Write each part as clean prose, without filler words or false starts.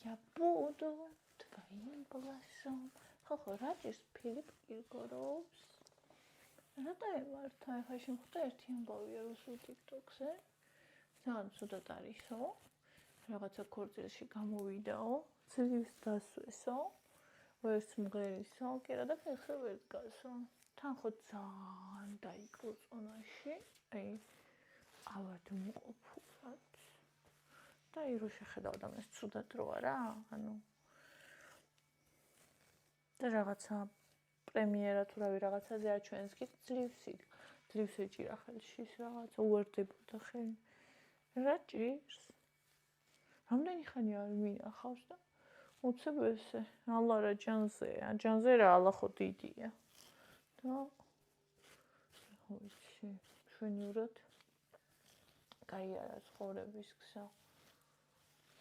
Я буду твоим голосом. Ხო, რა ჭირს ფილიპ კირკოროვს? რატო ემართა? ეხლა შემხვდა ერთი ამბავია რუსულ TikTok-ზე. ძალიან ცუდად არისო. რაღაცა ქორწილში გამოვიდაო, ძლივს დასვესო, ვერც მღერისო, კი რა და ფეხზე ვერ დგასო. თან ხო ძალიან დაიკლო წონაში. აი, ავად მოყოფურად. და ირო შეხედავ და მეს ცუდად რო არა, ანუ და რაღაცა პრემიერა თუ რავი რაღაცაზე აჩვენს კი ძლივს ეჭირა ხელში რაღაცა უერთდებოდა ხელი. რა ჭირს? რამდენი ხანი არ მინახავს და უცებ ესე ალარა ჯანზეა. ჯანზე რა ალახო დიდია. და ხო იცი, შვენივრად კაი არა ცხოვრების გზა.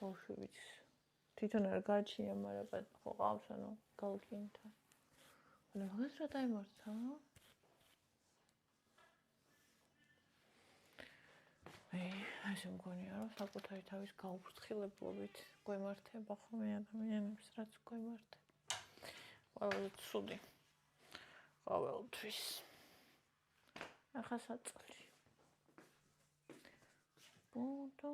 ბავშვებიც თვითონ არ გააჩნია, მაგრამ ხო ყავს ანუ გალკინთან. ანუ მაგას რა დაიმართა? ასე მგონია რომ საკუთარი თავის გაუფრთხილებლობით გვემართება ხოლმე ადამიანებს, რაც გვემართება. ყველა ცუდი. ყოველთვის. ახლა საწყლი. ბუნდო.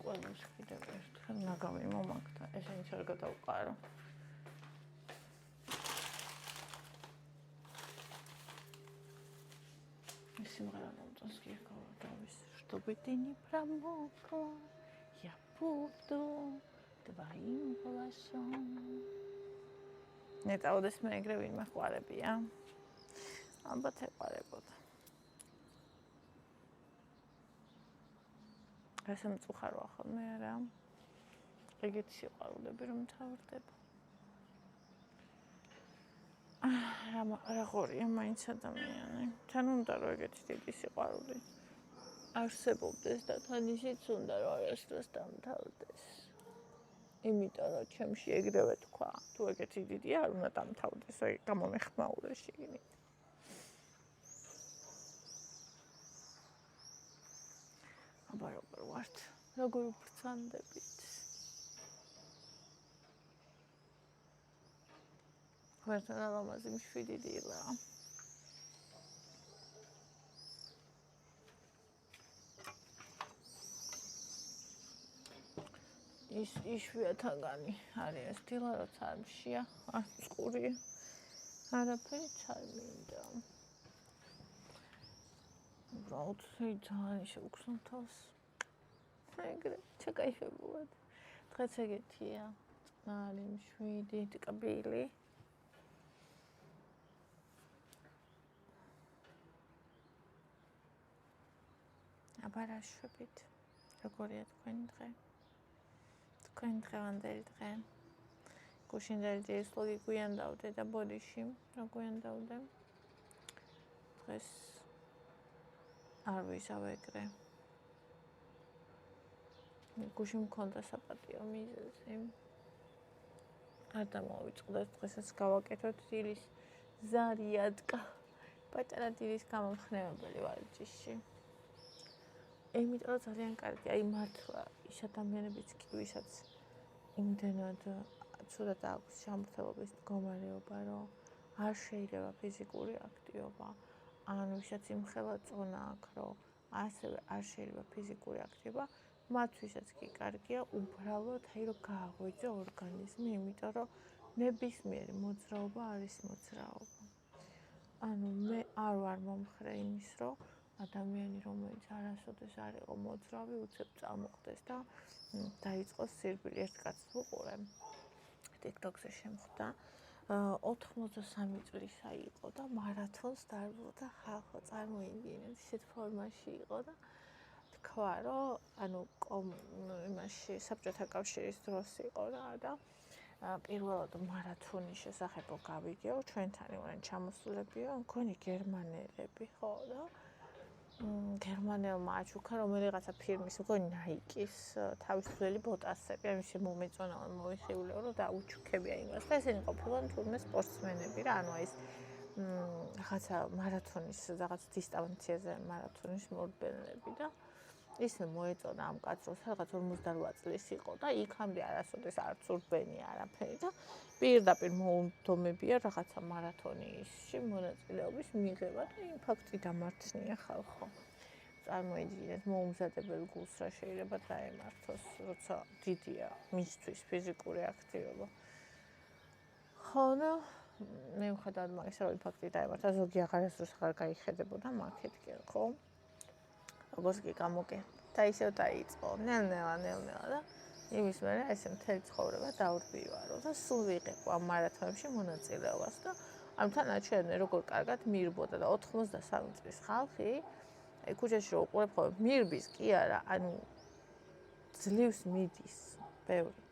ყველას კიდევ ერთხელ ნაგავი მომაგდა, ესენიც არ გადავყარო. სიმღერა მომწონს გიხარო თავის. Чтобы ты не промокла, я буду твоим голосом. ნეტაოდეს მე ეგრე ვინმე ყვარებია. ალბათ ეყარებოდა. ასე მწუხაროა ხოლმე არა. ეგეთი სიყვარულები რომ თავდება. რა ღორია მაინც ადამიანი. თან უნდა რომ ეგეთი დიდი სიყვარული არსებობდეს და თან ისიც უნდა რომ არასდროს დამთავრდეს. იმიტომ რომ ჩემში ეგრევე თქვა, თუ ეგეთი დიდია არ უნდა დამთავრდეს, აი გამომეხმაურე შიგნით. აბა როგორ ვართ? როგორ ვბრძანდებით? ვერთან ალამაზი მშვიდი დილა. ის იშვიათაგანი არის ეს დილა, როცა არ მშია, არ წყურია. არაფერიც არ მინდა. უბრალოდ ძალიან შევგრძნობ თავს. ეგრე ჩაკაიფებულად. დღეს ეგეთია. წყნარი, მშვიდი, ტკბილი. აბა რა შვებით? როგორია თქვენი დღე? თქვენი დღევანდელი დღე? გუშინდელი ძირის ლოგი გვიანდავდე და ბოდიში რა გვიანდავდე? დღეს არ ვისავ ეგრე. გუში მქონდა საპატიო მიზეზი. არ დამოვიწყდეს დღესაც გავაკეთოთ დილის ზარიადკა. პატარა დილის გამომხნევებელი ვარჯიში. იმიტომ ძალიან კარგი, აი მართლა ის ადამიანებიც კი ვისაც იმდენად ცუდად აქვს შემთხვევების მდგომარეობა, რომ არ შეიძლება ფიზიკური აქტივობა, ან ვისაც იმხელა წონა აქვს, რომ ასევე არ შეიძლება ფიზიკური აქტივობა, მათთვისაც კი კარგია უბრალოდ აი რომ გააღვიძე ორგანიზმი, იმიტომ რომ ნებისმიერი მოძრაობა არის მოძრაობა. ანუ მე არ ვარ მომხრე იმის, რომ ადამიანი, რომელიც არასოდეს არ იყო მოძრავი, უცებ წამოხდეს და დაიწყოს სირბილი. ერთ კაცს ვუყურე, TikTok-ზე შემხვდა. 83 წლისა იყო და მარათონს დარბოდა ხალხო, წარმოიდგინეთ, ისეთ ფორმაში იყო და თქვა, რომ ანუ იმაში საბჭოთა კავშირის დროს იყო და პირველად მარათონის შესახებ გავიგეო, ჩვენთან იყვნენ ჩამოსულებიო, მგონი გერმანელები, ხო და გერმანელმა აჩუქა რომელიღაცა ფირმის, მგონი Nike-ის თავისუფლელი ბოტასები, ამისი მომეწონა მოიხივლეო, რომ დაუჩუქებია იმას და ესენი ყოფილან თურმე სპორტსმენები რა, ანუ ეს რაღაცა მარათონის, რაღაც დისტანციაზე მარათონის მორბენლები და ისე მოეწონა ამ კაცს, რაღაც 58 წლის იყო და იქამდე არასოდეს არც ურბენი არაფერი და პირდაპირ მოუნდომებია რაღაცა მარათონისში მონაწილეობის მიღება და იმ ფაქტი დამარცხნია ხალხო. წარმოიდგინეთ, მოუმზადებელ გულს რა შეიძლება დაემართოს, როცა დიდია მისთვის ფიზიკური აქტივობა. ხო და მიუხედავად მაგისა, რომ ფაქტი დაემართა, ზოგი აღარასდროს აღარ გაიხედებოდა მაკეთკენ, ხო? როგორც კი გამოგედა და ისევ დაიწყო ნელ-ნელა და იმის მერე ესე მთელი ცხოვრება დაურბივარო და სულ ვიღებო ამ მარათონებში მონაწილეობას და ამთან აჩვენე როგორ კარგად მირბოდა და 93 წლის ხალხი ქუჩაში რო უყურებ ხოლმე მირბის კი არა, ანუ ძლივს მიდის ბევრი.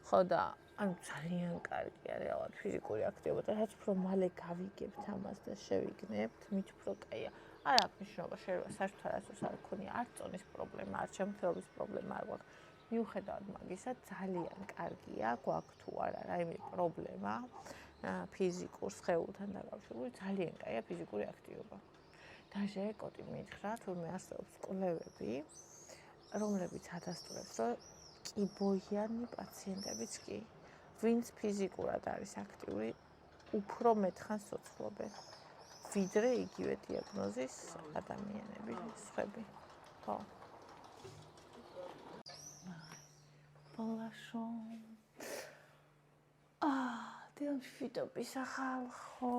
ხო და ანუ ძალიან კარგია რეალურად ფიზიკური აქტივობა და რაც უფრო მალე გავიგებთ ამას და შევიგნებთ, მით უფრო კაია. არ აქვს მნიშვნელობა, შეიძლება საერთოდ არასდროს არ გქონია არ წონის პრობლემა, არ შემთხვევების პრობლემა არ გვაქვს. მიუხედავად მაგისა, ძალიან კარგია, გვაქვს თუ არა რაიმე პრობლემა ფიზიკურ სხეულთან დაკავშირებული, ძალიან კაია ფიზიკური აქტივობა. დაჟე კოტი მითხრა, თურმე არსებობს კვლევები, რომლებიც ადასტურებს, რომ კიბოიანი პაციენტებიც კი, ვინც ფიზიკურად არის აქტიური, უფრო მეტხანს ცოცხლობენ. ვიდრე იგივე დიაგნოზის ადამიანები, სხვები. ხო. ბოლაშო. დილშიტობის ახალხო.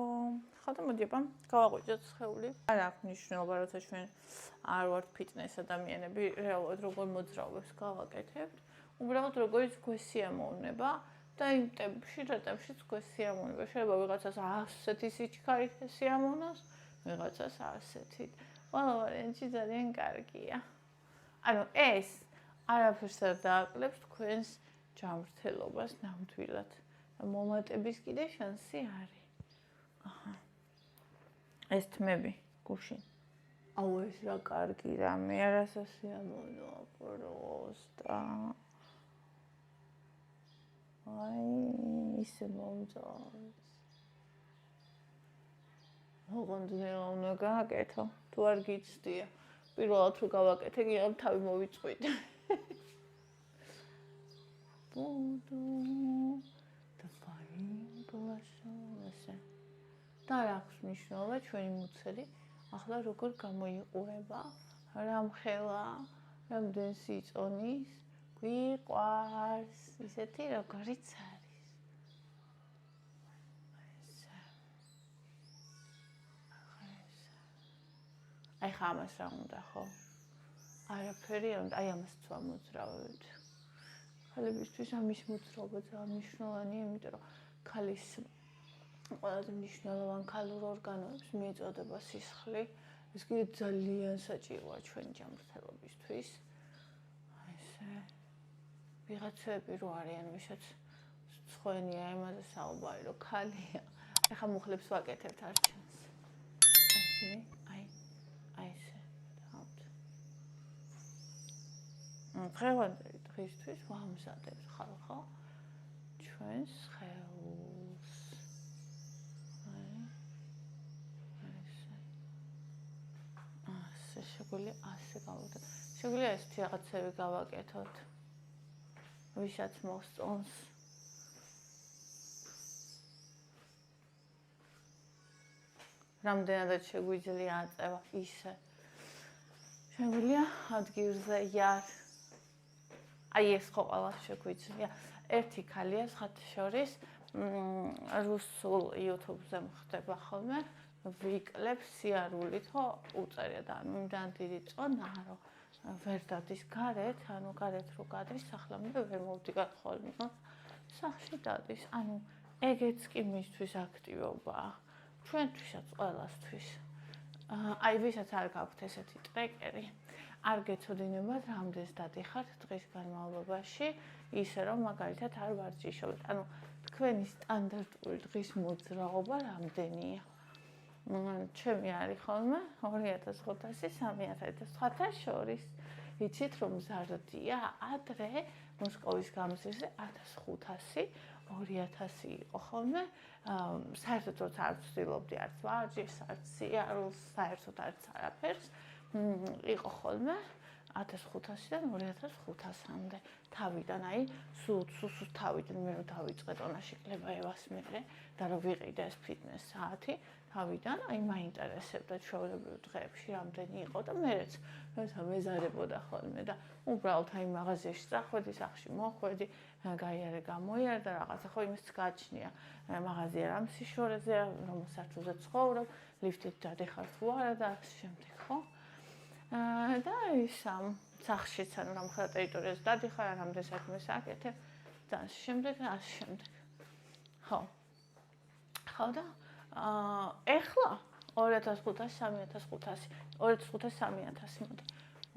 ხო და მოდი აბა, გავაღვიძოთ სხეული. არ აქვს მნიშვნელობა, როცა ჩვენ არ ვართ ფიტნეს ადამიანები, რეალურად როგორ მოძრაობებს გავაკეთებთ. უბრალოდ როგორიც გვესიამოვნება და იმ ტემპში, რა ტემპშიც გვესიამოვნება. შეიძლება ვიღაცას 100-ი სიჩქარით ესიამოვნოს, ვიღაცას 100-ით. ყველა ვარიანტი ძალიან კარგია. ანუ ეს არაფერს არ დააკლებს თქვენს ჯანმრთელობას ნამდვილად. მომატების კიდე შანსი არის. აჰა. ეს თმები გუშინ. აუ ეს რა კარგი რამე, არასასიამოვნოა პროსტა. აი, ისე მომწონს. ოღონდ ნელა უნდა გააკეთო, თუ არ გიცდია. პირველად თუ გავაკეთე, გიღებ თავი მოვიწყვიტე. ბუდო და ფაინბლაშო ესე. და რა აქვს მნიშვნელობა ჩვენი მუცელი, ახლა როგორ გამოიყურება, რამხელა, რამდენს იწონის, გვიყვარს, ისეთი როგორიც არის. აი ხა ამას რა უნდა ხო? არაფერი არ უნდა, აი ამას ვამოძრავებთ. ქალებისთვის ამის მოძრაობა ძალიან მნიშვნელოვანია, იმიტომ რომ ქალის ყველაზე მნიშვნელოვანი ქალურ ორგანოებს მიეწოდება სისხლი. ეს კიდე ძალიან საჭიროა ჩვენი ჯანმრთელობისთვის. აი ესე. ვიღაცები რო არიან, ვისაც სხვენია იმაზე საუბარი, რომ ქალია. ეხლა მუხლებს ვაკეთებთ არჩენს. ასე, აი ესე. დავთ. დღევანდელი დღისთვის ვამზადებთ ხალხო ჩვენს სხეულს. ასე შეგვიძლია ასე გავაკეთოთ. შეგვიძლია ესეთი რაღაცები გავაკეთოთ. ვისაც მოსწონს. რამდენადაც შეგვიძლია აწევა ისე. შეგვიძლია ადგილზე იარ. აი ეს ხო ყველას შეგვიძლია. ერთი ქალია სხვათა შორის, რუსულ YouTube-ზე მხდება ხოლმე ვიკლებ სიარულით, ხო უწერია და ანუ იმდან დიდი წონა, რომ ვერ დადის გარეთ, ანუ გარეთ რო გადის, სახლამდე ვერ მოვდიგარ ხოლმე. სახლში დადის, ანუ ეგეც კი მისთვის აქტივობაა. ჩვენთვისაც ყველასთვის. აი ვისაც არ გაქვთ ესეთი ტრეკერი, არ გეცოდინებათ რამდენს დადიხართ დღის განმავლობაში, ისე რომ მაგალითად არ ვარჯიშობთ. ანუ თქვენი სტანდარტული დღის მოძრაობა რამდენია? ჩემი არის ხოლმე 2500-3900 შორის. იცით რომ მზარდია, ადრე მოსკოვის გამზირზე 1500, 2000 იყო ხოლმე. საერთოდ როცა არ ვცდილობდი არც ვარჯიშს, არც სიარულს, საერთოდ არც არაფერს, იყო ხოლმე 1500-დან 2500-მდე. თავიდან, აი, სულ თავიდან მე რომ დავიწყე ტონაშიკლება ევასმერე და რომ ვიყიდე ეს ფიტნეს საათი, თავიდან, აი, მაინტერესებდა ჩვეულებრივ დღეებში რამდენი იყო და მერეც როცა მეზარებოდა ხოლმე და უბრალოდ აი მაღაზიაში წახვედი, სახლში მოხვედი, გაიარე გამოიარე და რაღაცა ხო იმის გაჩნია. მაღაზია რამ სიშორეზე, რომ სართულზე ცხოვრობ, ლიფტით დადიხარ თუ არა და ამ შემდეგ, ხო? და ის სახლშიც ანუ რამხელა ტერიტორიაზე დადიხარ, რამდენ საქმეს აკეთებ და ამ შემდეგ და ამ შემდეგ. ხო. ხო და ეხლა 2500, 3500 მოდი.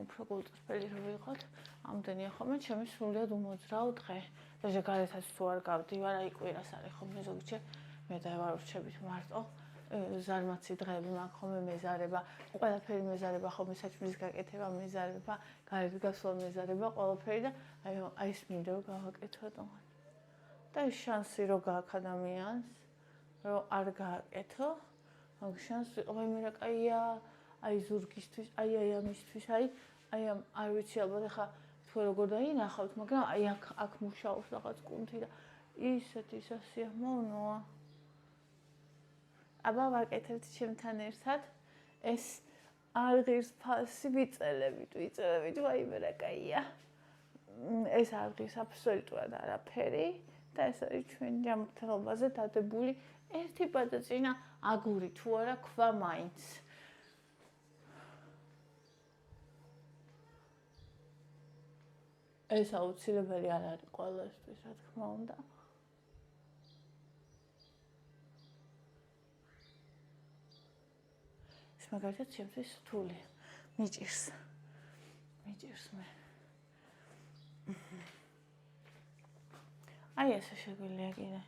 უფრო გულწრფელი რო ვიყოთ, ამდენია ხოლმე ჩემი სრულიად უმოძრაო დღე. და ზეგარეთაც თუ არ გავდივარ, აი კვირას არის ხოლმე ზოგჯერ მე და ვარ ვრჩებით მარტო. ზარმაცი დღეები მაქვს ხოლმე მეზარება, ყველაფერი მეზარება ხოლმე საჭმლის გაკეთება, მეზარება, გარეთ გასვლა მეზარება, ყველაფერი და აი ეს მინდა რომ გავაკეთოთ. და ის შანსი რო გაქვს ადამიანს, რომ არ გააკეთო, მაგ შანსი ვიყავ მე რა კაია, აი ზურგისთვის, აი ამისთვის, აი ამ არ ვიცი ალბათ ახლა თქვენ როგორ დაინახავთ, მაგრამ აი აქ მუშაობს რაღაც კუნთი და ისეთი სასიამოვნოა. აბა ვაკეთებთ ჩემთან ერთად ეს არღის ფასი ვიწერებით, ვაიმე რა კაია. ეს არღის აბსოლუტურად არაფერი და ეს არის ჩვენ ჯანმრთელობაზე დადებული ერთი პატაწინა აგური თუ არა ქვა მაინც. ეს აუცილებელი არ არის ყველასთვის, რა თქმა უნდა. მაგალითად ჩემთვის რთული მიჭირს მე. აი ესე შეგვიძლია კიდე.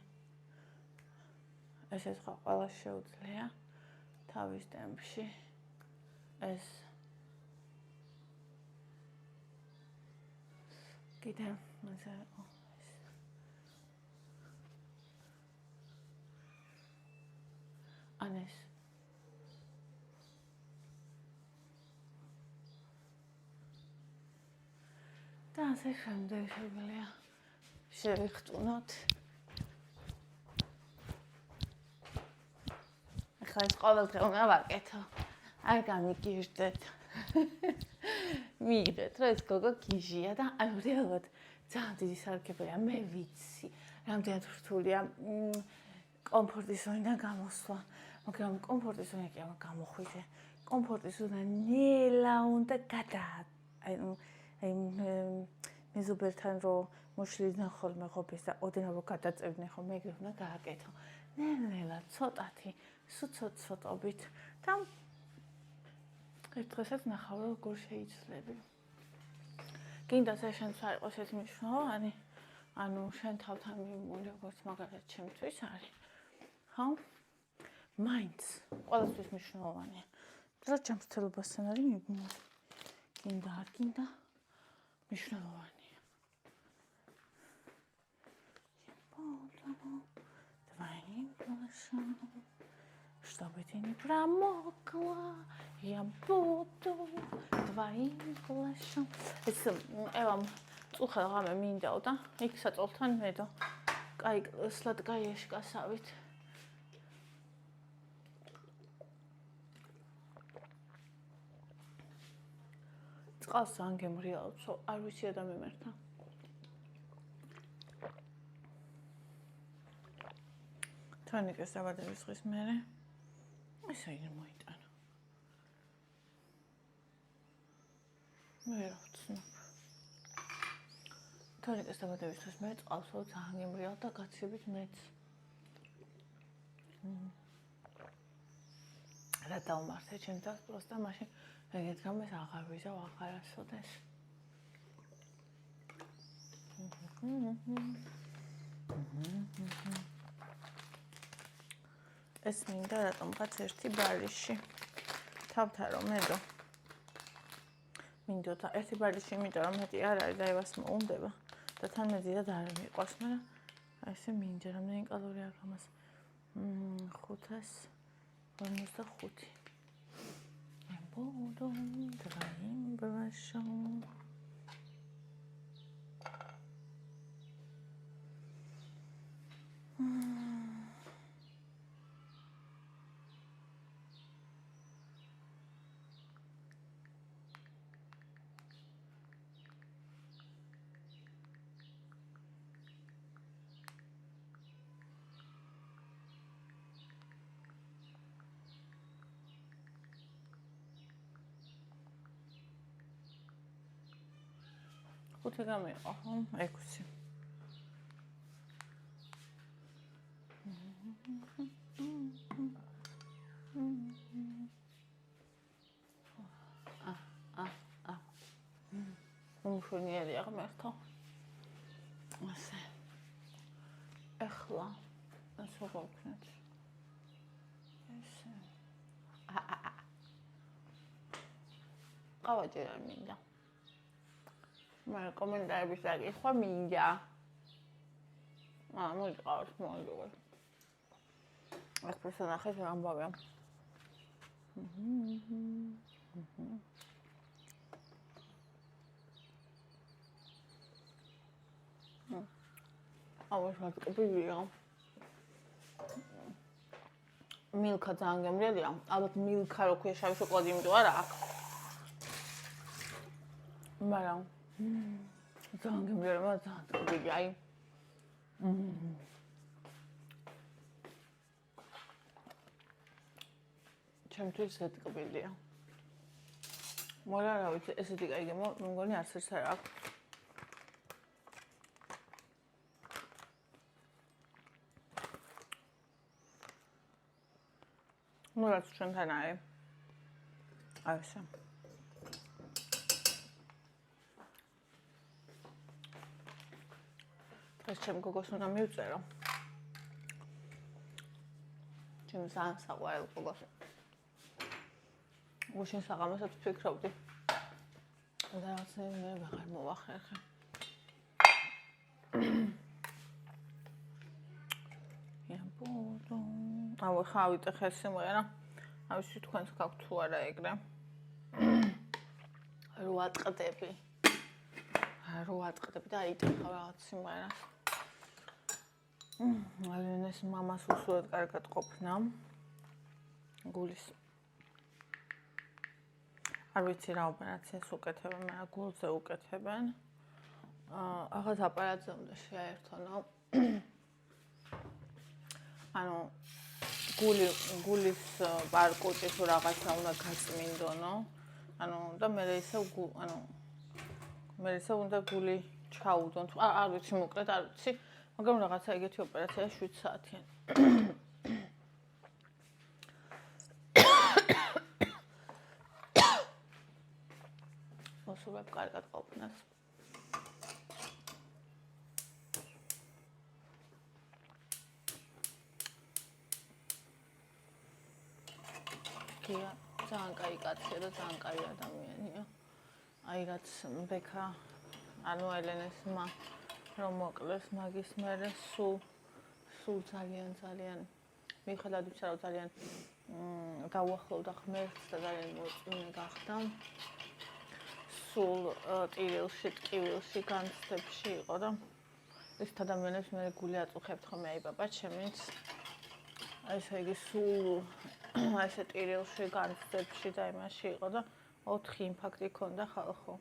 ესეც ხო ყველა შეუძლია თავის ტემპში. ეს კიდე მასა ანეს და ასე შემდეგ შეგვიძლია შევიხტუნოთ. ახლა ეს ყოველდღე უნდა ვაკეთო. არ გამიგირდეთ. მიიღეთ, რომ ეს გოგო გიჟია და ანუ რეალურად ძალიან დიდი სარგებელია. მე ვიცი, რამდენად რთულია კომფორტის ზონიდან გამოსვლა, მაგრამ კომფორტის ზონა კი ამ გამოხვიდე. კომფორტის ზონა ნელა უნდა ანუ მეზობელთან რომ მოშლიდნენ ხოლმე ყოფეს და ოდნავ რომ გადაწევდნენ ხოლმე ეგრე უნდა გააკეთო. ნელა ცოტათი, ცოტობით და ერთ დღესაც ნახავ რომ როგორ შეიძლება. გინდა შენც არ იყოს ეს მნიშვნელოვანი, ანუ შენ თავთან მიმული როგორც მაგალითად ჩემთვის არის. ხო? მაინც ყველასთვის მნიშვნელოვანია. რა ჯანმრთელობასთან არის მიბმული. გინდა არ гинდა მნიშვნელოვანია. Твои глаза, чтобы ты не промокла, я буду твоим плащом. ეს ევამ წუხელ ღამე მინდაოდა, იქ საწოლთან მედო. კაი, სლატკაიაში კასავით. წყალს ან გემრიალობ, არ ვიცი და მემერთა. თორნიკეს დაბადების დღის მერე ესე იგი მოიტანა. მე რა ვცნობ. თორნიკეს დაბადების დღის მერე წყალსო ძალიან გემრიალ და გაცივით მეც. რა დავმართე ჩემს თავს პროსტა მაშინ ეგეთ გამეს აღარ ვიზავ აღარასოდეს. ეს მინდა რატომღაც ერთი ბალიში თავთა რომ ედო მინდოდა ერთი ბალიში იმიტომ რომ მეტი არ არის და ევას მოუნდება და თან მეძირად არ მიყვარს მაგრამ ესე მინდა რამდენი კალორია აქვს ამას 545 ემბოდომ დრაიმბრაშო ხუთი გამიყო, ხო? 6. უმშვენიერია ღმერთო. ასე. ეხლა ასე გავქნათ. ესე. ყავაჭი არ მინდა. მე კომენტარების დაგიხვა მინდა. მოიწყავს მოიგო. ეს პერსონაჟი ამბავია. აუს ვატკბილია. მილკა ძალიან გემრიელია. ალბათ მილკა რო ქვია შავი შოკოლადი იმიტომ არა აქვს. მაგრამ ძალიან გემრიელია, ძალიან ტკბილი, აი. ჩემთვის ეს ტკბილია. მორა რა ვიცი, ესეთი კაი გემო, მგონი არც ერთ არ აქვს. ну რაც ჩვენთან არის. აი ესე. ეს ჩემ გოგოს უნდა მივწერო. ჩემ ძალიან საყვარელ გოგოს. გუშინ საღამოსაც ვფიქრობდი. და რაღაცა მე ვეღარ მოვახერხე. აუ ხა ვიტეხე სიმღერა. ავიცი თქვენს გაქვთ თუ არა ეგრე. 8 წლები. 8 წლები და აიტეხა რაღაც სიმღერას. ალენეს მამას უსურვად კარგად ყოფნა. გულის. არ ვიცი რა ოპერაციას უკეთებენ, მაგრამ გულზე უკეთებენ. ახაც აპარატზე უნდა შეაერთონო. ანუ გულის პარკოტი თუ რაღაცა უნდა გაწმინდონო. ანუ და მე ისე უნდა გული ჩაუდონ. არ ვიცი მოკლედ არ ვიცი, მაგრამ რაღაცა ეგეთი ოპერაცია 7 საათიანი. მოსურვებ კარგად ყოფნას. კია, ძალიან კაი კაცია და ძალიან კაი ადამიანია. აი რაც ბექა, ანუ ელენეს მა რომ მოკლეს მაგის მერე სულ ძალიან მიუხედავად იმისა, რომ ძალიან დაუახლოვდა ღმერთს და ძალიან მოწმინე გახდა. სულ ტირილში, ტკივილში, განცდებში იყო და ეს ადამიანებს მე გული აწუხებთ ხოლმე აი ბაბა ჩემიც. ესე იგი სულ ესე ტირილში, განცდებში და იმაში იყო და 4 ინფარქტი ჰქონდა ხალხო.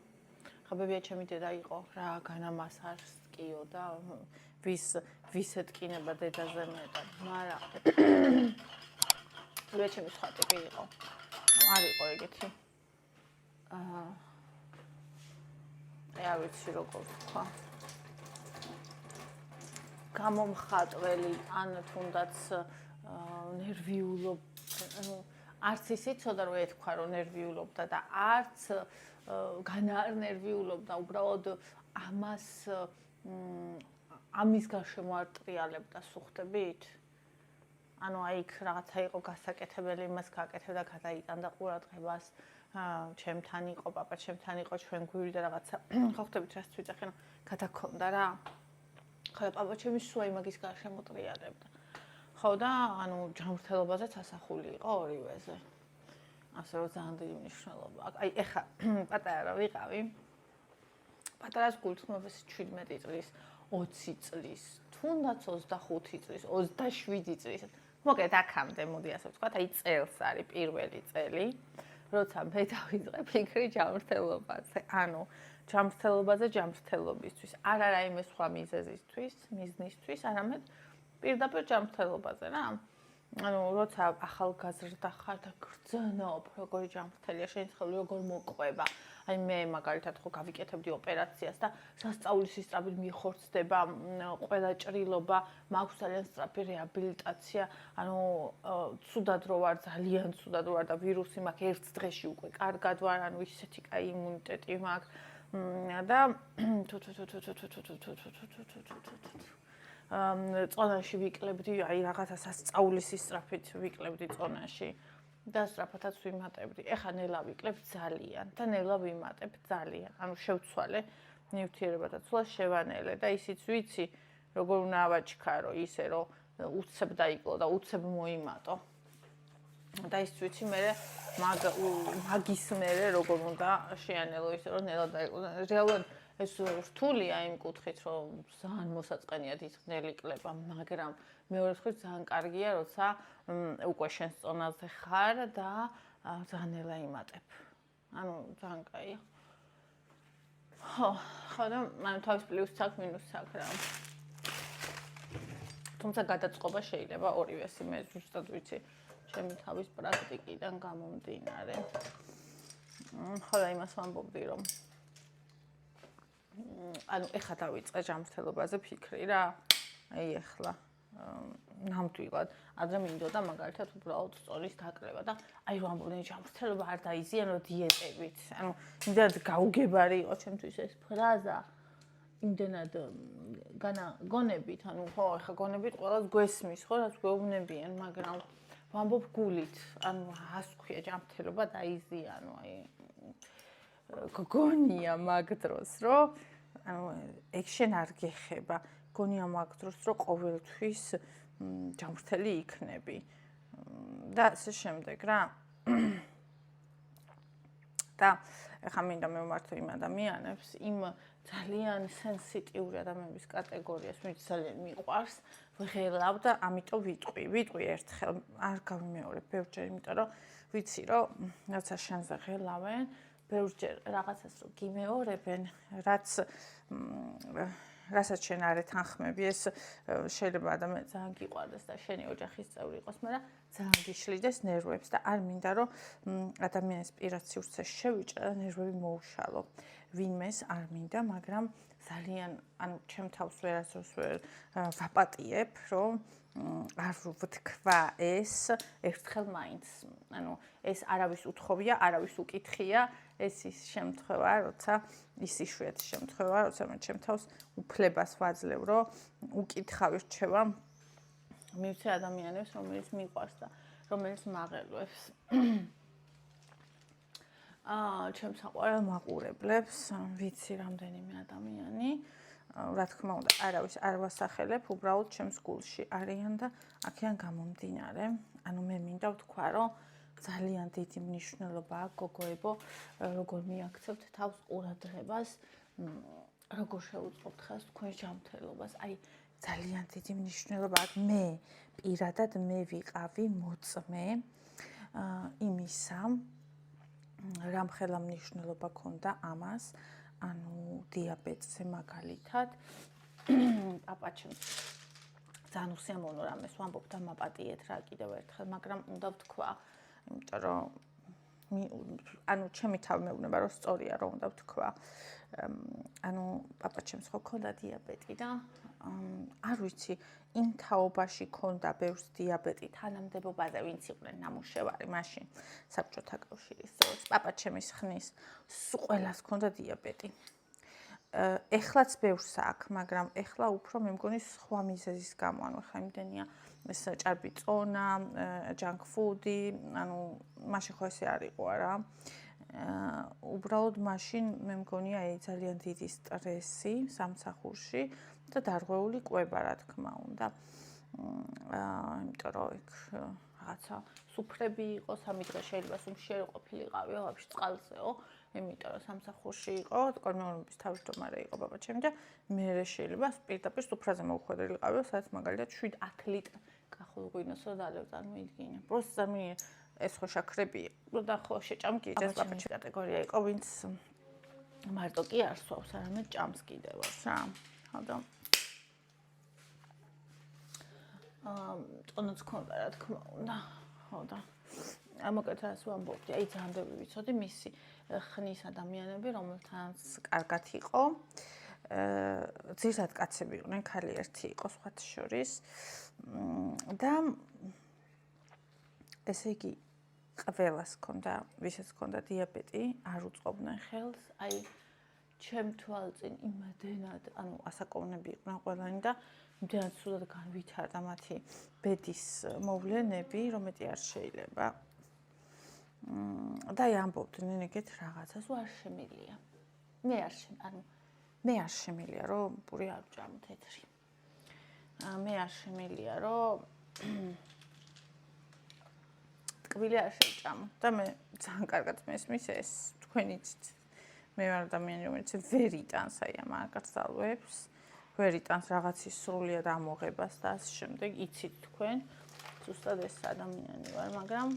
ხაბებია ჩემი დედა იყო რა განამასარს მტკიო და ვის ეთკინება დედაზე მეტად, მაგრამ მეჩემი სხვა ტიპი იყო. არ იყო ეგეთი. არ ვიცი როგორ თქვა. გამომხატველი ან თუნდაც ნერვიულობ, არც ისე ცოტა რომ ეთქვა რომ ნერვიულობდა და არც განარნერვიულობდა, უბრალოდ ამის გარშემო არ ტრიალებდა სუხდებით. ანუ აი იქ რაღაცა იყო გასაკეთებელი, იმას გააკეთებდა, გადაიტანდა ყურადღებას, ჩემთან იყო, პაპა ჩემთან იყო, ჩვენ გვირდი და რაღაცა ხო ხდებით რას ვიძახენ, გადაქონდა რა. ხო, პაპა ჩემი სულ იმაგის გარშემო ტრიალებდა. ხო და ანუ ჯანმრთელობაზეც ასახული იყო ორივეზე. ასე რომ ძალიან დიდი მნიშვნელობა. აი ეხა პატარა რა ვიყავი. პატარას გულთქმების 17 წლის, 20 წლის, თუნდაც 25 წლის, 27 წლის. მოკეთ აქამდე მოდი ასე ვთქვათ, აი წელს არის პირველი წელი, როცა მე დავიწყე ფიქრი ჯანმრთელობაზე. ანუ ჯანმრთელობაზე ჯანმრთელობისთვის, არ არა იმის სხვა მიზნისთვის, არამედ პირდაპირ ჯანმრთელობაზე რა. ანუ როცა ახალგაზრდა ხარ და გრძნობ, როგორი ჯანმრთელია, შენი სხეული როგორ მოყვება. აი მე მაგალითად ხო გავიკეთებდი ოპერაციას და სასწაულის ისწრაფით მიხორცდება ყველა ჭრილობა, მაქვს ძალიან სწრაფი რეაბილიტაცია. ანუ ცუდად რო ვარ, ძალიან ცუდად ვარ და ვირუსი მაქვს ერთ დღეში უკვე კარგად ვარ, ანუ ისეთი კაი იმუნიტეტი მაქვს და წონაში ვიკლებდი, აი რაღაცა სასწაულის ისწრაფით ვიკლებდი წონაში. და სწრაფათაც ვიმატებდი. ეხა ნელა ვიკლებ ძალიან და ნელა ვიმატებ ძალიან. ანუ შევცვალე ნივთიერება და ცვლა შევანელე და ისიც ვიცი, როგორ უნდა ავაჩქარო ისე, რომ უცებ დაიკლო და უცებ მოიმატო. და ისიც ვიცი მე მაგის მერე როგორ უნდა შეანელო ისე, რომ ნელა დაიკლო. რეალურად ეს რთულია იმ კუთხით, რომ ძალიან მოსაწყენია დიდხნელი კლება, მაგრამ მეორე მხრივ ძალიან კარგია, როცა უკვე შენს წონაზე ხარ და ძალიან ნელა იმატებ. ანუ ძალიან კაია. ხო და მან თავის პლუსს აქვს, მინუსს აქვს რა. თუმცა გადაწყობა შეიძლება ორივეს, მე ზუსტად ვიცი, ჩემი თავის პრაქტიკიდან გამომდინარე. ხო და იმას ვამბობდი, რომ ანუ ეხა დავიწყე ჯანმრთელობაზე ფიქრი რა. აი ეხლა ნამდვილად ადრე მინდოდა მაგალითად უბრალოდ სწოლის დაკრება და აი რომ ამბობდნენ ჯანმრთელობა არ დაიზიანო დიეტებით. ანუ იმდენად გაუგებარი იყო ჩემთვის ეს ფრაზა. იმდენად გონებით, ანუ ხო, ეხა გონებით ყველას გვესმის, ხო, რაც გვეუბნებიან, მაგრამ ვამბობ გულით, ანუ რას ქვია ჯანმრთელობა დაიზიანო, აი გონია მაგ დროს, რომ ანუ ეგ შენ არ გეხება. გონია მაგ დროს, რომ ყოველთვის ჯანმრთელი იქნები. და ასე შემდეგ რა. და ეხლა მინდა მევმართო იმ ადამიანებს, იმ ძალიან სენსიტიური ადამიანების კატეგორიას, ვინც ძალიან მიყვარს, ვღელავ და ამიტომ ვიტყვი ერთხელ, არ გავიმეორებ ბევრჯერ, იმიტომ რომ ვიცი, რომ რაცა შენზე ღელავენ, ბევრჯერ რაღაცას რო გიმეორებენ, რასაც შენ არ ეთანხმები, ეს შეიძლება ადამიანს ძალიან გიყვარდეს და შენი ოჯახის წევრი იყოს, მაგრამ ძალიან გიშლიდეს ნერვებს და არ მინდა რომ ადამიანის პირად სივრცეში შევიჭრა და ნერვები მოუშალო. ვინმეს არ მინდა, მაგრამ ძალიან ანუ ჩემ თავს ვერასდროს ვერ ვაპატიებ, რომ არ ვთქვა ეს ერთხელ მაინც. ანუ ეს არავის უთხოვია, არავის უკითხია, ეს ის შემთხვევა, როცა ის იშვიათი შემთხვევა, როცა მე ჩემ თავს უფლებას ვაძლევ, რომ უკითხავი რჩევა მივცე ადამიანებს, რომელიც მიყვარს და რომელიც მაღელვებს. ჩემს საყვარელ მაყურებლებს, ვიცი რამდენიმე ადამიანი, რა თქმა უნდა, არავის არ ვასახელებ, უბრალოდ ჩემს გულში არიან და აქედან გამომდინარე, ანუ მე მინდა ვთქვა, რომ ძალიან დიდი მნიშვნელობა აქვს გოგოებო, როგორ მიაქცევთ თავს ყურადღებას, როგორ შევუწყობთ ხაზს თქვენს ჯანმრთელობას. აი, ძალიან დიდი მნიშვნელობა აქვს. მე პირადად მე ვიყავი მოწმე იმისა, რამხელა მნიშვნელობა ქონდა ამას, ანუ დიაბეტზე მაგალითად, პაპაჩემ ძალიან უსიამოვნო რამეს ვამბობ და მაპატიეთ რა კიდევ ერთხელ, მაგრამ უნდა ვთქვა, იმიტომ რომ ანუ ჩემი თავი მეუბნება რომ სწორია რომ უნდა ვთქვა. ანუ პაპაჩემს ხო ქონდა დიაბეტი და არ ვიცი, იმ თაობაში ქონდა ბევრს დიაბეტი თანამდებობაზე, ვინც იყვნენ ნამუშევარი მაშინ საბჭოთა კავშირის დროს. პაპაჩემის ხნის ყველას ქონდა დიაბეტი. ეხლაც ბევრს აქვს, მაგრამ ეხლა უფრო მე მგონი სხვა მიზეზის გამო, ანუ ხა იმდენია ეს ჭარბი წონა, junk food-ი, ანუ მაშინ ხო ესე არ იყო რა. უბრალოდ მაშინ მე მგონია ძალიან დიდი სტრესი სამსახურში და დარღვეული კვება რა თქმა უნდა. იმიტომ რომ იქ რაღაცა სუფრები იყო, 3 დღე შეიძლება სუმშიერი ყოფილიყავიო, ვაფშე წყალზეო. იმიტომ რომ სამსახურში იყო, კორნეულობის თავმჯდომარე იყო პაპაჩემი და მე შეიძლება პირდაპირ სუფრაზე მოვხვედრილიყავიო, სადაც მაგალითად 7-10 ლიტრ კახულღვინოს და დალევ წარმოიდგინე. პროსტ ზამი ეს ხო შაქრები იყო და ხო შეჭამკი ეს პაპაჩის კატეგორია იყო, ვინც მარტო კი არ სვავს, არამედ ჭამს კიდევაც რა. ხო და წონაც ქონდა რა თქმა უნდა. ხო და ამოკეთ რას ვამბობდი, აი ძალიან ბევრი ვიცოდი მისი ხნის ადამიანები, რომელთანაც კარგად იყო. ძირითადად კაცები იყვნენ, ქალი ერთი იყო სხვათა შორის. და ესე იგი ყველას ქონდა, ვისაც ქონდა დიაბეტი, არ უწყობდნენ ხელს, აი ჩემ თვალწინ იმდენად, ანუ ასაკოვნები იყვნენ ყველანი და იმდენად სულად განვითარდა მათი ბედის მოვლენები, რომ მეტი არ შეიძლება. და აი ამბობდნენ ეგეთ რაღაცას, არ შემილია. მე არ შემილია, რომ პური არ ვჭამო თეთრი. მე არ შემილია, რომ ტკბილი არ შევჭამო და მე ძალიან კარგად მესმის ეს თქვენი იცით. მე ვარ ადამიანი, რომელიც ვერ იტანს აი ამ აკრძალვებს, ვერ იტანს რაღაცის სრულიად ამოღებას და ასე შემდეგ, იცით თქვენ, ზუსტად ეს ადამიანი ვარ, მაგრამ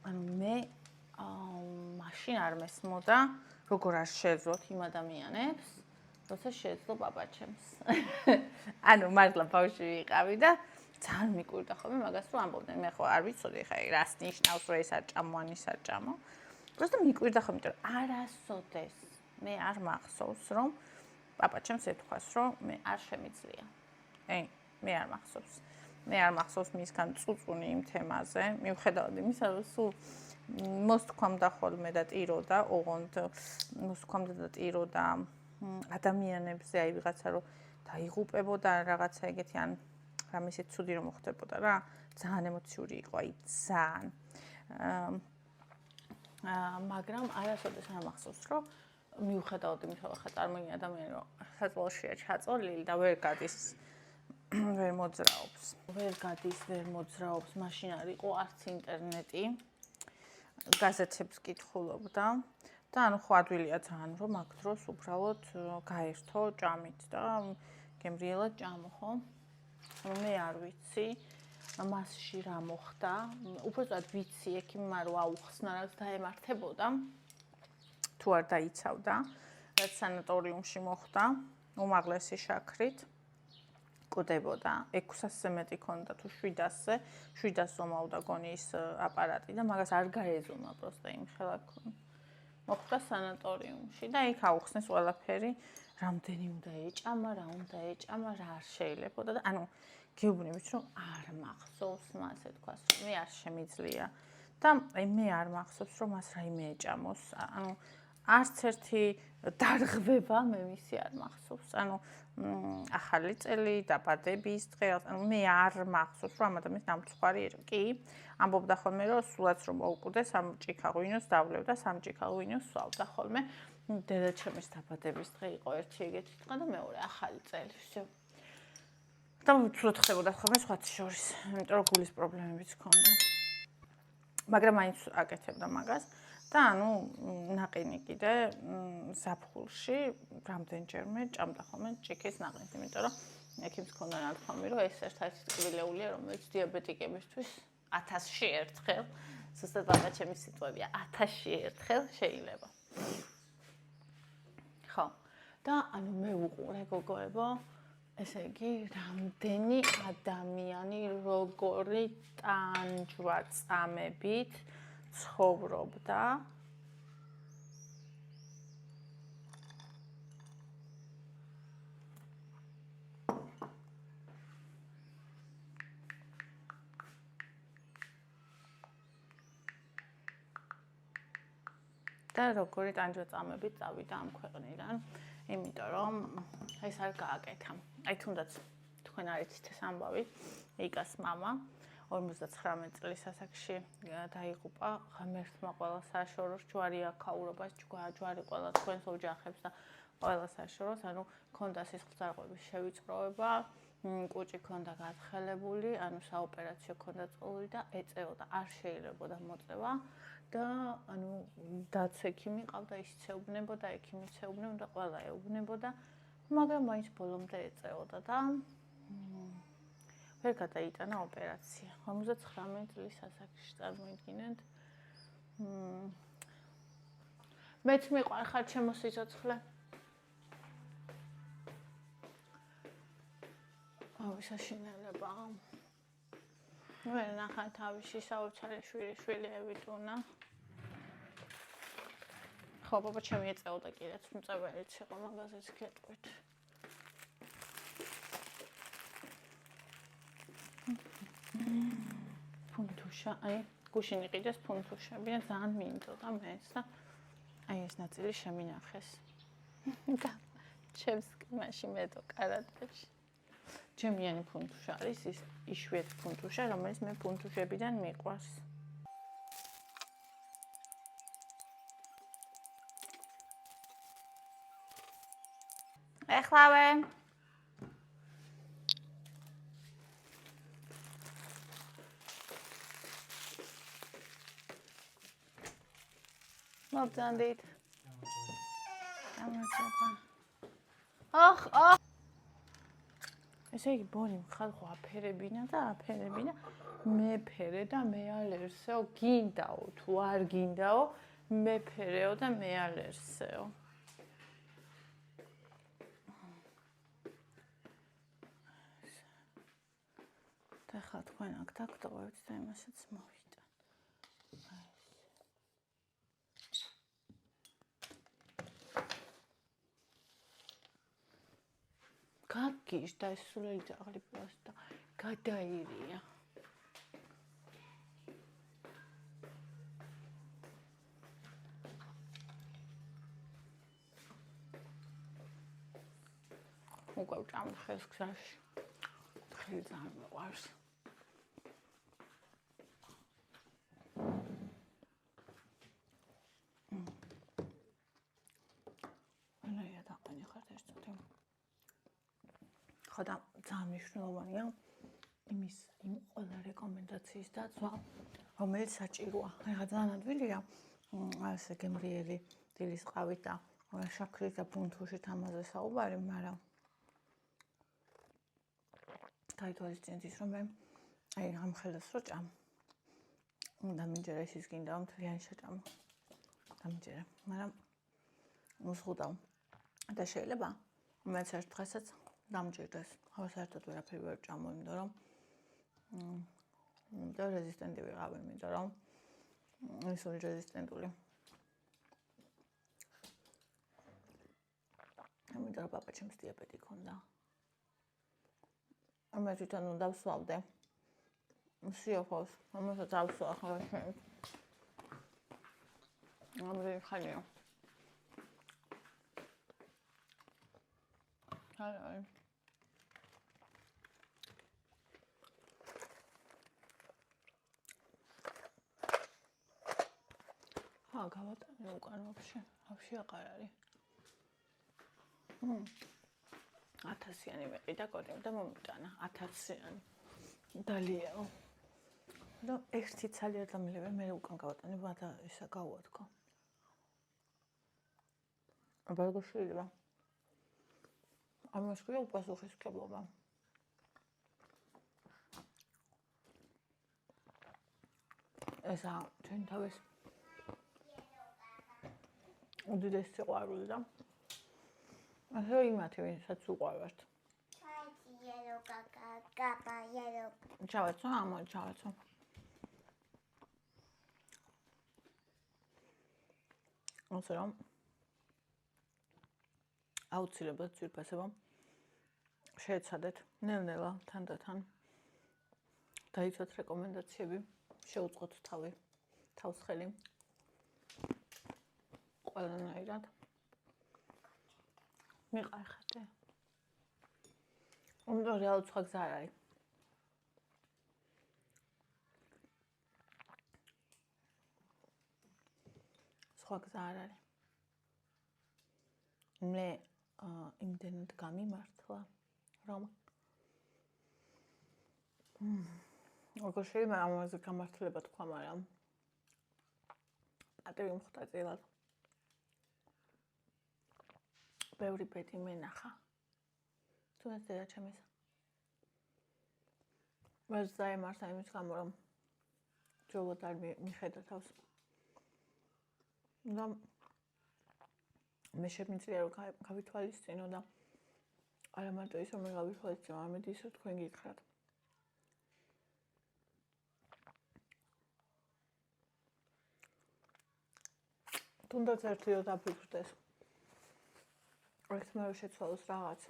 ანუ მე მაშინ არ მესმოდა, როგორ არ შეძლოთ იმ ადამიანებს, როცა შეძლო პაპაჩემს. ანუ მართლა ბავშვი ვიყავი და ძალიან მიკვირდა ხოლმე მაგას, რომ ამბობდნენ, მე ხო არ ვიცოდი ხა რას ნიშნავს, რომ ეს არ ჭამო, ან ის არ ჭამო. просто მიკვირდა ხოლმე, იმიტომ რომ არასოდეს მე არ მახსოვს, რომ პაპაჩემს ეთქვას, რომ მე არ შემიძლია. მე არ მახსოვს. მე არ მახსოვს მისგან წუწუნი იმ თემაზე, მიუხედავად იმისა, რომ სულ მოსთქვამდა ხოლმე და ტიროდა, ოღონდ მოსთქვამდა და ტიროდა ადამიანებზე, აი ვიღაცა რომ დაიღუპებოდა რაღაცა ეგეთი ან რამე ისეთ ცუდი რომ მოხდებოდა რა, ძალიან ემოციური იყო, აი ძალიან. მაგრამ არასოდეს არ მახსოვს, რომ მიუხედავად იმისა, რომ ხა წარმოიდგინე ადამიანი, რომ საწოლშია ჩაწოლილი და ვერ გადის ვერ მოძრაობს. ვერ გადის, ვერ მოძრაობს, მაშინ არ იყო არც ინტერნეტი. გაზეთებს კითხულობდა და ანუ ხო ადვილია ძალიან, რომ აქ დროს უბრალოდ გაერთო ჭამით და გემრიელად ჭამო, ხო? მე არ ვიცი, მასში რა მოხდა. უბრალოდ ვიცი, ექიმმა რო აუხსნა, რაც დაემართებოდა, თუ არ დაიცავდა, რაც სანატორიუმში მოხდა, უმაღლესი შაქრით. კვდებოდა 600-ზე მეტი ქონდა თუ 700-ზე, 700 ომავდა გონი ის აპარატი და მაგას არ გაეზომა პროსტა იმ ხელა მოხდა სანატორიუმში და იქ აუხსნეს ყველაფერი, რამდენი უნდა ეჭამა, რა უნდა ეჭამა, რა არ შეიძლებოდა და ანუ გეუბნებით რომ არ მახსოვს მას ეთქვას, რომ მე არ შემიძლია და აი მე არ მახსოვს რომ მას რაიმე ეჭამოს, ანუ არც ერთი დარღვევა მე მისი არ მახსოვს. ანუ ახალი წელი, დაბადების დღე, ანუ მე არ მახსოვს, რომ ამ ადამიანს დამწუხარი კი, ამბობდა ხოლმე, რომ სულაც რომ მოუკვდეს, 3 ჭიქა ღვინოს დავლევდა, 3 ჭიქა ღვინოს სვავდა ხოლმე. დედაჩემის დაბადების დღე იყო ერთი ეგეთი დღე და მეორე ახალი წელი, всё. და უცვლოდ ხდებოდა ხოლმე სხვათა შორის, იმიტომ რომ გულის პრობლემებიც ჰქონდა. მაგრამ მაინც აკეთებდა მაგას. და ანუ ნაყინი კიდე ზაფხულში რამდენჯერმე ჭამდა ხოლმე ჭიქის ნაყინს, იმიტომ რომ ექიმს ჰქონდა ნათქვამი, რომ ეს ერთ-ერთი ტკბილეულია, რომელიც დიაბეტიკებისთვის 1000-ში ერთხელ, ზუსტად პაპაჩემის სიტყვებია, 1000-ში ერთხელ შეიძლება. ხო. და ანუ მე უყურე გოგოებო, ესე იგი, რამდენი ადამიანი როგორი ტანჯვა წამებით ცხოვრობდა და როგორი ტანჯვა წამებით წავიდა ამ ქვეყნიდან, იმიტომ რომ ეს არ გააკეთა. აი თუნდაც თქვენ არიცით ეს ამბავი, იკას მამა 59 წლის ასაკში დაიღუპა ღმერთმა ყველა საშოროს ჯვარი აქაურობას, ჯვარი ყველა თქვენს ოჯახებს და ყველა საშოროს, ანუ ქონდა სისხლძარღვების შევიწროება, კუჭი ქონდა გათხელებული, ანუ საოპერაციო ქონდა წული და ეწეოდა, არ შეიძლებოდა მოწევა. და ანუ დაც ექიმი ყავდა, ისიც ეუბნებოდა, ექიმიც ეუბნებოდა, ყველა ეუბნებოდა, მაგრამ მაინც ბოლომდე ეწეოდა და ვერ გადაიტანა ოპერაცია. 59 წლის ასაკში წარმოიდგინეთ. მეც მიყვარ ხარ ჩემო სიცოცხლე. ვისაშინელება. ვერ ნახა თავისი საოცარი შვილი ევიტუნა. ხო, ბაბა ჩემი ეწეოდა კიდეც, მწებელიც იყო მაგაზეც გეტყვით. ფუნთუშა, აი, გუშინ იყიდეს ფუნთუშები და ძალიან მინდოდა მეც და აი ეს ნაწილი შემინახეს. და ჩემს მაშინ მეტო კარატეში. ჩემიანი ფუნთუშა არის ის იშვიათი ფუნთუშა, რომელიც მე ფუნთუშებიდან მიყვარს. ეხლავე მოგწანდით. ახ ესე იგი ბონი ხალხო აფერებინა და აფერებინა მეფერე და მე ალერსეო გინდაო თუ არ გინდაო მეფერეო და მე ალერსეო. და ხა თქვენ აქ დაგტოვებთ და იმასაც მოვიტან. გაგიშ და ეს სულელი ძაღლი პროსტა გადაირია. უკვე ვჭამხეს გზაში. ხელი ძალიან მიყვარს. ანაია დაყენი ხარ ეს წუთი. ხოდა ძალიან მნიშვნელოვანია იმის იმ ყველა რეკომენდაციის დაცვა, რომელიც საჭიროა. ახლა ძალიან ადვილია ასე გემრიელი დილის ყავით და შაქრით და ფუნთუშით ამაზე საუბარი, მაგრამ გაითვალისწინეთ რომ მე აი ამ ხელას რო ჭამ. და მინჯერა ის გინდა მთლიანი შეჭამო. და მინჯერა, მაგრამ მოსხუდავ. და შეიძლება მეც ერთ დღესაც დამჭირდეს. ახლა საერთოდ ვერაფერი ვერ ჭამო, იმიტომ რომ და რეზისტენტი ვიყავი, იმიტომ რომ ისული რეზისტენტული. ამიტომ პაპა ჩემს დიაბეტი ქონდა. ამას თვითონ უნდა ვსვავდე. სიოფოს, ამასაც ავსვა ახლა შენ. ამაზე ხალია. ჰალო. გავატანე უკან ვაფშე აღარ არის. 1000-იანი მეყიდა კოდემ და მომიტანა 1000-იანი. დალიაო. და ერთი ძალიან დამილევე მე უკან გავატანე და ისა გავუათქო. აბა შეიძლება. ამას ქვია უპასუხისმგებლობა. ესა ჩვენ თავის უდიდესი სიყვარული და ასე იმათი ვინცაც უყვართ. ჩავეცო, ამოი ჩავეცო. ასე რომ აუცილებლად ძვირფასება შეეცადეთ ნელ-ნელა თანდათან დაიცვათ რეკომენდაციები, შეუწყოთ თავს ხელი ყველანაირად. მიყარხეთ. უნდა რეალურად სხვა გზა არ არის. სხვა გზა არ არის. მე იმდენად გამიმართლა, რომ როგორ შეიძლება ამაზე გამართლება თქვა, მაგრამ პატივი მოხდა წილად. ბევრი ბედი მენახა. თუნდაც დედაჩემის. მე ზაიმართა იმის გამო, რომ ჯობოდ არ მიხედა თავს. და მე შემიძლია რომ გავითვალისწინო და არა მარტო ის რომ გავითვალისწინო, არამედ ის რომ თქვენ გითხრათ. თუნდაც ერთი რომ დაფიქრდეს. ერთ მეორე შეცვალოს რაღაც.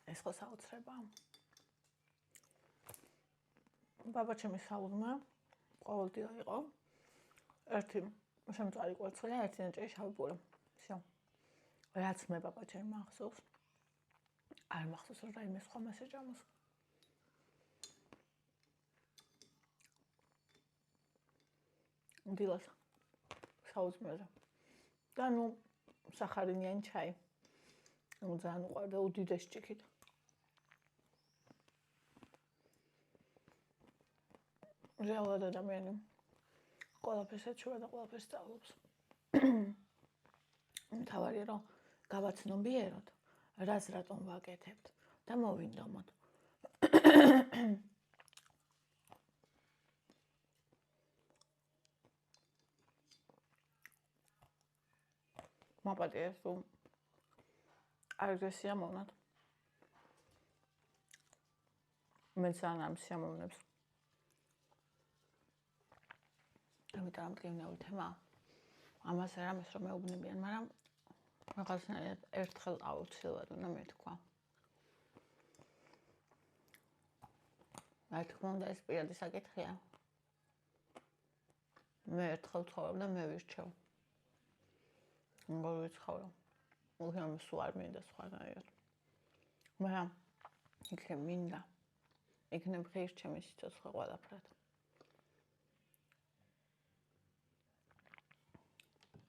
ეს ხო საოცრებაა. ბაბაჩემის საუბრმა ყოველდღიურად იყო ერთი შემწვარი კვერცხი და ერთი ნაჭერი შავი პური. всё. რაც მე ბაბაჩემ მახსოვს. არ მახსოვს რომ რაიმე სხვა მასეჯამოს. დილას საუზმეზე. და ნუ სახარინიანი ჩაი. ძალიან უყვარდა უდიდეს ჭიქით. რეალურად ადამიანი ყველაფერს ეჩვევა და ყველაფერს სწავლობს. მთავარია რომ გავაცნობიეროთ, რას რატომ ვაკეთებთ და მოვინდომოთ. მაპატიეს თუ აგრესია მომნათ. მე ძალიან ამ სიამოვნებს. ამიტომ ამ დღევნეული თემა ამას არ ამას რომ მეუბნებიან, მაგრამ რაღაცნაირად ერთხელ აუცილებლად უნდა მეთქვა. რა თქმა უნდა ეს პირადი საკითხია. მე ერთხელ ცხოვრობ და მე ვირჩევ. როგორ ვიცხოვრო. უხემ სულ არ მინდა სხვანაირად. მაგრამ იქნებ მინდა. იქნებ ღირჩემი სიცოცხლე ყველაფრად.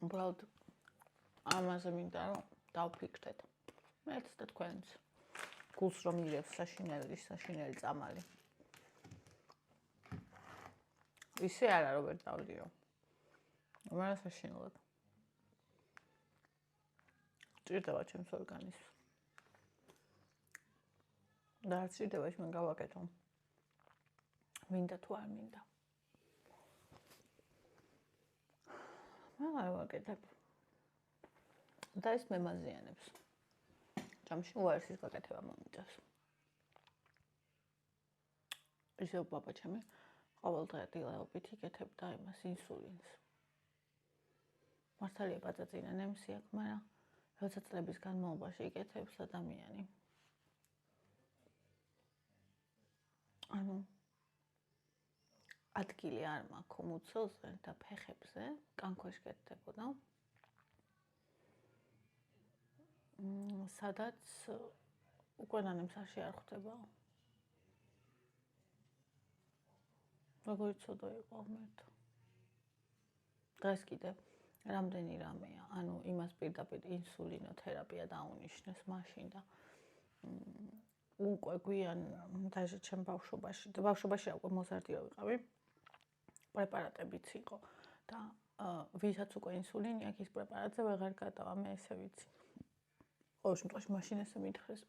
უბრალოდ ამაზე მინდა რომ დავფიქრდეთ. მეც და თქვენც. გულს რომ იღებს საშინელი წამალი. ისე არა რომ ვერ დავდიო. მაგრამ საშინელად. ჭირდება ჩემს ორგანიზმს. და არ ჭირდება ის მე გავაკეთო. მინდა თუ არ მინდა. არ ვაკეთებ. და ის მემაზიანებს. ჯამში უარესის გაკეთება მომიწევს. ისევ ბაბაჩემი ყოველდღე დილეობით იკეთებდა იმას ინსულინს. მართალია პაწაწინა ნემსი აქვს, მაგრამ როცა წლების განმავლობაში იკეთებს ადამიანი. ანუ ადგილი არ მაქვს უმუცელზე და ფეხებზე, კანქვეშ კეთდებოდა. სადაც უკვე ნანემსაში არ ხვდება. როგორ ცოდო იყო მერტო. დღეს კიდე რამდენი რამეა, ანუ იმას პირდაპირ ინსულინოთერაპია დაუნიშნეს მაშინ და უკვე გვიან დაჟე ჩემ ბავშვობაში და ბავშვობაში უკვე მოზარდი რო ვიყავი. პრეპარატებიც იყო და ვისაც უკვე ინსულინი აქვს ის პრეპარატზე ვეღარ გადავა, მე ესე ვიცი. ყოველ შემთხვევაში მაშინ ესე მითხრეს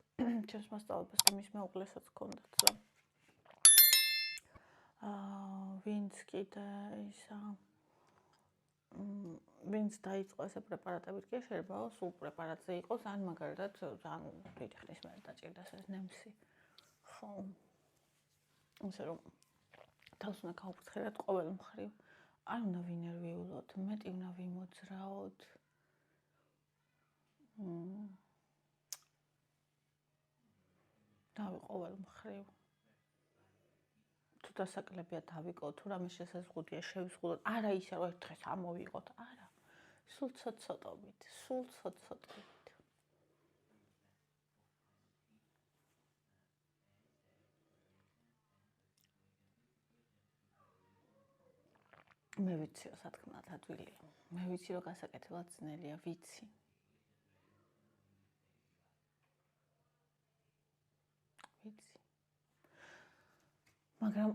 ჩემს მასწავლებლებს და მის მეუღლესაც ჰქონდათ და ვინც კიდე ისა ვინც დაიწყო ესე პრეპარატებით კი შეიძლება სულ პრეპარატზე იყოს, ან მაგალითად ძალიან დიდი ხნის მერე დაჭირდეს ეს ნემსი. ხო. ასე რომ თავს უნდა გავფრთხილოთ ყოველ მხრივ. არ უნდა ვინერვიულოთ, მეტი უნდა ვიმოძრაოთ. დავი ყოველ მხრივ. თუ დასაკლებია დავიკო, თუ რამე შესაძლოა შევისყუდოთ, არა ისე რომ ერთ დღეს ამოვიღოთ, არა. სულ ცოტ-ცოტობით, სულ ცოტ-ცოტობით. მე ვიციო სათქმელად ადვილია. მე ვიცი რომ გასაკეთებლად ძნელია, ვიცი. ვიცი. მაგრამ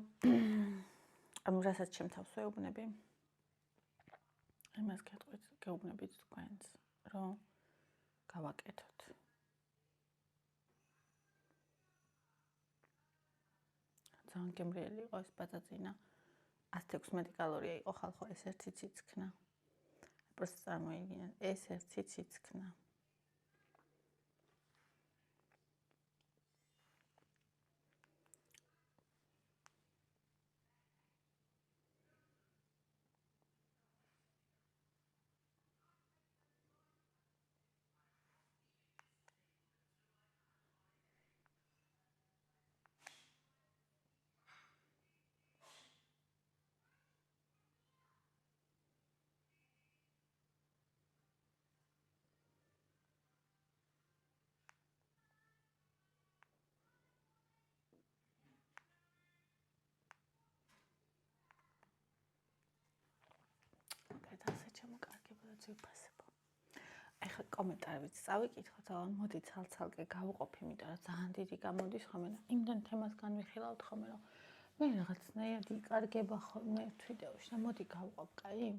ანუ რასაც ჩემ თავს ვეუბნები, იმას გეუბნებით თქვენს, რომ გავაკეთოთ. ძალიან გემრიელი იყო ეს პაწაწინა. 116 კალორია იყო ხალხო, ეს ერთი ციცქნა. პროსტ წარმოიდგინეთ, ეს ერთი ციცქნა. ასე ჩამოკარგებოდა ძვირფასება. ეხლა კომენტარებიც წავიკითხოთ, მოდი ცალ-ცალკე გავუყოფ, იმიტომ რომ ძალიან დიდი გამოდის ხოლმე და იმდან თემას განვიხილავთ ხოლმე, რომ მე რაღაცნაირად იკარგება ხოლმე ერთ ვიდეოში და მოდი გავუყოფ, კაი?